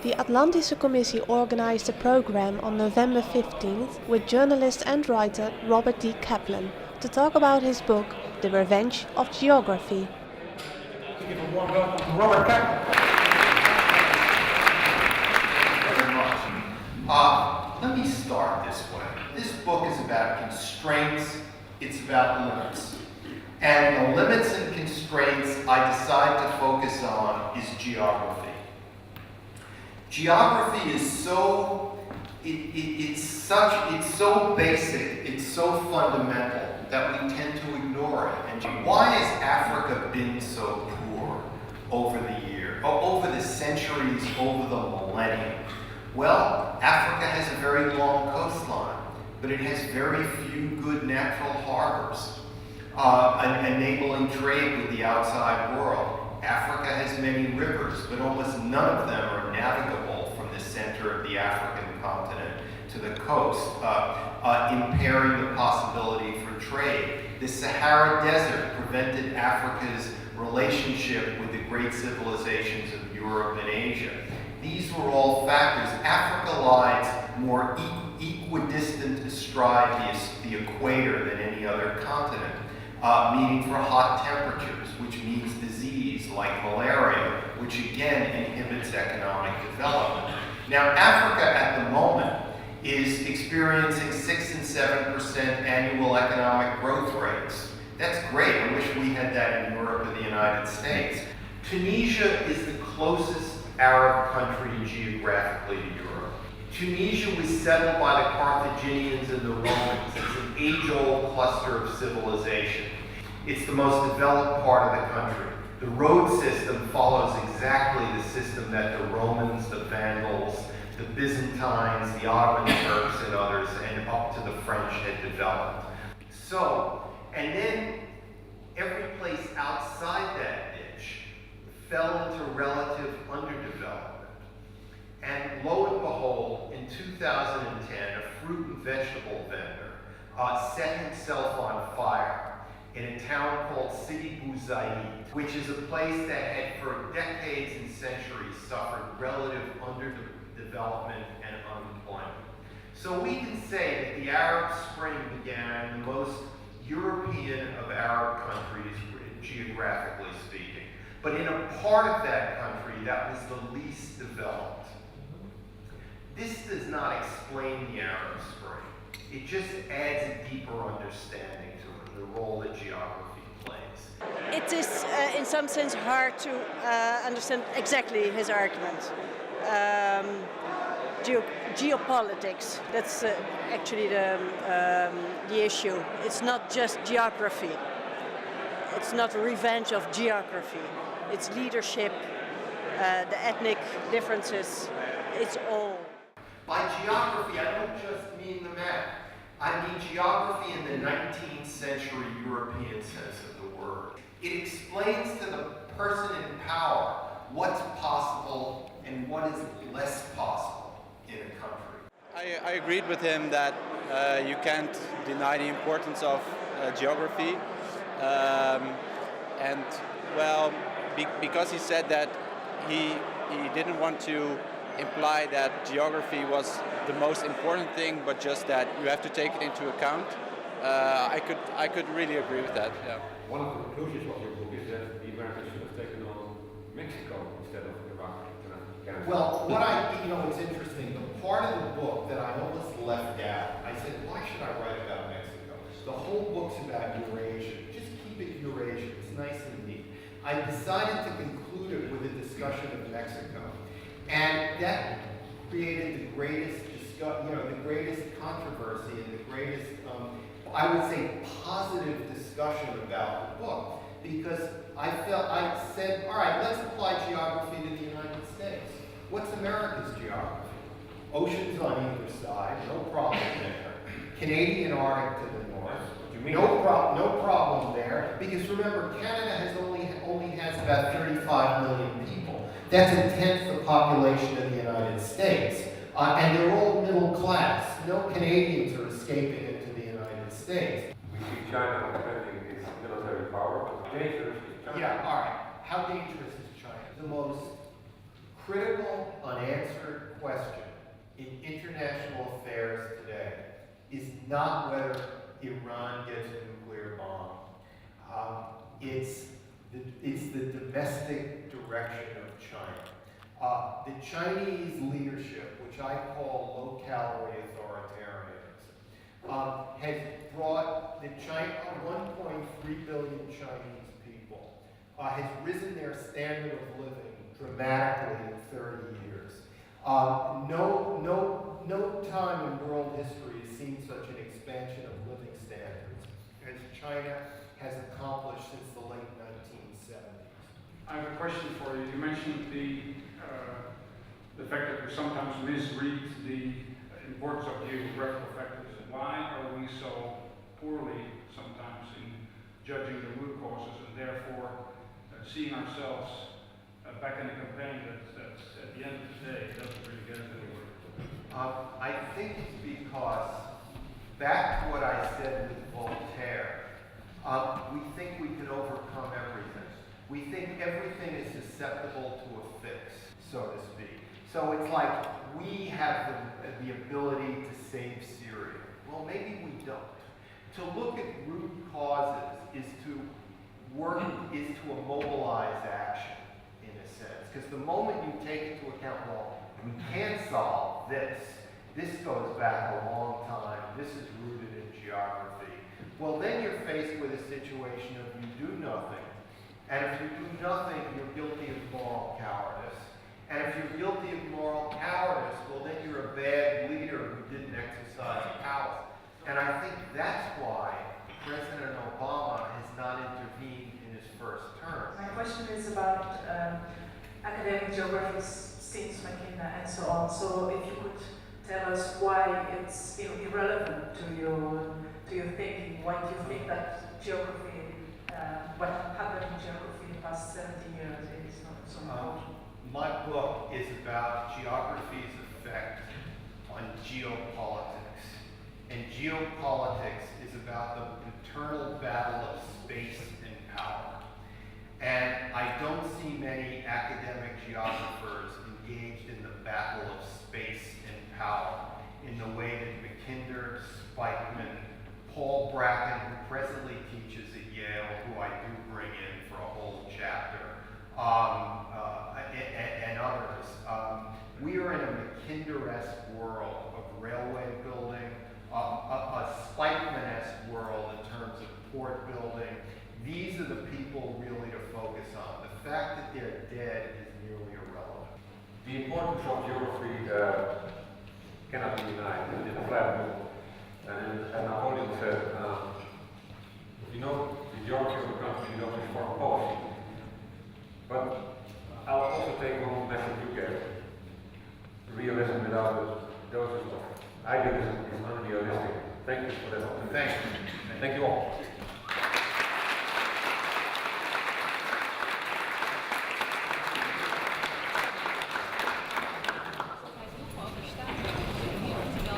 The Atlantische Commissie organized a program on November 15th with journalist and writer Robert D. Kaplan to talk about his book, The Revenge of Geography. Give a warm welcome to Robert Kaplan. Very much. Let me start this way. This book is about constraints, it's about limits. And the limits and constraints I decide to focus on is geography. Geography is it's so basic, it's so fundamental that we tend to ignore it. And why has Africa been so poor over the centuries, over the millennium? Well, Africa has a very long coastline, but it has very few good natural harbors, enabling trade with the outside world. Africa has many rivers, but almost none of them are navigable from the center of the African continent to the coast, impairing the possibility for trade. The Sahara Desert prevented Africa's relationship with the great civilizations of Europe and Asia. These were all factors. Africa lies more equidistant astride the equator than any other continent, meaning for hot temperatures, which means disease like malaria, which again inhibits economic development. Now, Africa at the moment is experiencing 6 and 7% annual economic growth rates. That's great. I wish we had that in Europe or the United States. Tunisia is the closest Arab country geographically to Europe. Tunisia was settled by the Carthaginians and the Romans. It's an age-old cluster of civilization. It's the most developed part of the country. The road system follows exactly the system that the Romans, the Vandals, the Byzantines, the Ottoman Turks, and others, and up to the French had developed. So, and then every place outside that niche fell into relative underdevelopment. And lo and behold, in 2010, a fruit and vegetable vendor set himself on fire in a town called Sidi Bou Said, which is a place that had for decades and centuries suffered relative underdevelopment and unemployment. So we can say that the Arab Spring began in the most European of Arab countries, geographically speaking, but in a part of that country that was the least developed. This does not explain the Arab Spring. It just adds a deeper understanding to it, the role that geography plays. It is, in some sense, hard to understand exactly his argument. Geopolitics, that's actually the issue. It's not just geography. It's not a revenge of geography. It's leadership, the ethnic differences, it's all. By geography, I don't just mean the map. I mean geography in the 19th century European sense of the word. It explains to the person in power what's possible and what is less possible in a country. I agreed with him that you can't deny the importance of geography. And well, because he said that he didn't want to imply that geography was the most important thing, but just that you have to take it into account. I could really agree with that. Yeah. One of the conclusions of your book is that the Americans should have taken on Mexico instead of Iraq and Canada. Well, it's interesting. The part of the book that I almost left out, I said, why should I write about Mexico? The whole book's about Eurasia. Just keep it Eurasia. It's nice and neat. I decided to conclude it with a discussion of Mexico. And that created the greatest controversy and the greatest, I would say, positive discussion about the book. Because I said, all right, let's apply geography to the United States. What's America's geography? Oceans on either side, no problem there. Canadian Arctic to the north, no problem there. Because remember, Canada only has about 35 million people. That's a tenth the population of the United States. And they're all middle class. No Canadians are escaping into the United States. We see China defending its military power, but how dangerous is China? Yeah, all right. How dangerous is China? The most critical, unanswered question in international affairs today is not whether Iran gets a nuclear bomb. It's the domestic direction of China. The Chinese leadership, which I call low-calorie authoritarianism, has brought the 1.3 billion Chinese people, has risen their standard of living dramatically in 30 years. No time in world history has seen such an expansion of living standards as China has accomplished since the late 1970s. I have a question for you. You mentioned the fact that we sometimes misread the importance of geographical factors. Why are we so poorly sometimes in judging the root causes and therefore seeing ourselves back in a campaign that at the end of the day doesn't really get us anywhere? I think it's because, back to what I said with Voltaire, we think we can overcome everything. We think everything is susceptible to a fix, so to speak. So it's like we have the ability to save Syria. Well, maybe we don't. To look at root causes is to immobilize action, in a sense. Because the moment you take into account, well, we can't solve this. This goes back a long time. This is rooted in geography. Well, then you're faced with a situation of you do nothing. And if you do nothing, you're guilty of moral cowardice. And if you're guilty of moral cowardice, well, then you're a bad leader who didn't exercise power. And I think that's why President Obama has not intervened in his first term. My question is about academic geography since McKenna and so on. So if you could tell us why it's irrelevant to your thinking, why do you think that geography, what happened in geography in the past 70 years is not so important? My book is about geography's effect on geopolitics. And geopolitics is about the eternal battle of space and power. And I don't see many academic geographers engaged in the battle of space and power in the way that Mackinder, Spikeman, Paul Bracken, who presently teaches at Yale, who I do bring in for a whole chapter, and others. We are in a Mackinder-esque world of railway building, a Spikeman-esque world in terms of port building. These are the people really to focus on. The fact that they're dead is nearly irrelevant. The importance of geography cannot be denied. In the flat book, and Napoleon said, you know the geography of the country, you know it's foreign policy. But I'll also take one message you gave. Realism without the doses of idealism is unrealistic. Thank you for that. Thank you. Thank you all.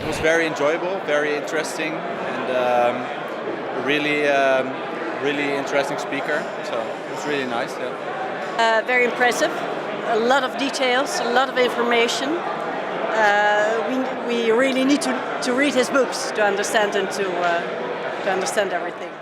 It was very enjoyable, very interesting, and really interesting speaker. So it was really nice. Yeah. Very impressive. A lot of details, a lot of information. We really need to read his books to understand and to understand everything.